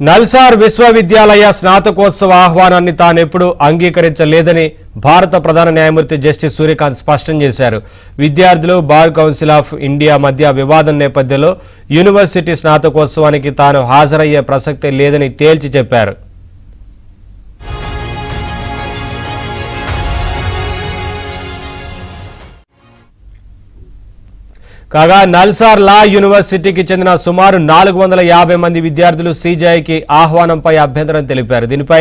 నల్సార్ విశ్వవిద్యాలయ స్నాతకోత్సవ ఆహ్వానాన్ని తానెప్పుడు అంగీకరించలేదని భారత ప్రధాన న్యాయమూర్తి జస్టిస్ సూర్యకాంత్ స్పష్టం చేశారు. విద్యార్థులు బార్ కౌన్సిల్ ఆఫ్ ఇండియా మధ్య వివాదం నేపథ్యంలో యూనివర్సిటీ స్నాతకోత్సవానికి తాను హాజరయ్యే ప్రసక్తే లేదని తేల్చి చెప్పారు. కాగా నల్సార్ లా యూనివర్సిటీకి చెందిన సుమారు 450 మంది విద్యార్థులు సీజేఐకి ఆహ్వానంపై అభ్యంతరం తెలిపారు. దీనిపై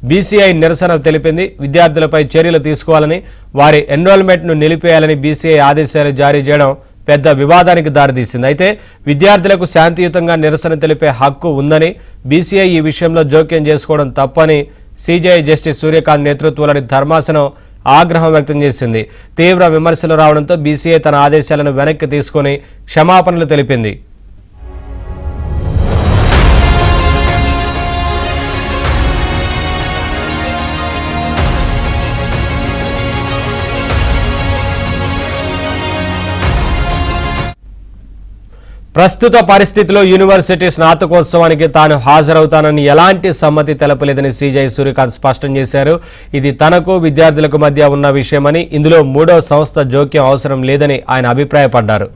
బీసీఐ నిరసన తెలిపింది. విద్యార్థులపై చర్యలు తీసుకోవాలని, వారి ఎన్రోల్మెంట్ను నిలిపేయాలని బీసీఐ ఆదేశాలు జారీ చేయడం పెద్ద వివాదానికి దారితీసింది. అయితే విద్యార్థులకు శాంతియుతంగా నిరసన తెలిపే హక్కు ఉందని, బీసీఐ ఈ విషయంలో జోక్యం చేసుకోవడం తప్పని సీజేఐ జస్టిస్ సూర్యకాంత్ నేతృత్వంలోని ధర్మాసనం ఆగ్రహం వ్యక్తం చేసింది. తీవ్ర విమర్శలు రావడంతో బీసీఐ తన ఆదేశాలను వెనక్కి తీసుకుని క్షమాపణలు తెలిపింది. ప్రస్తుత పరిస్థితిలో యూనివర్సిటీ స్నాతకోత్సవానికి తాను హాజరవుతానని ఎలాంటి సమ్మతి తెలపలేదని సీజేఐ సూర్యకాంత్ స్పష్టం చేశారు. ఇది తనకు విద్యార్థులకు మధ్య ఉన్న విషయమని, ఇందులో మూడో సంస్థ జోక్యం అవసరం లేదని ఆయన అభిప్రాయపడ్డారు.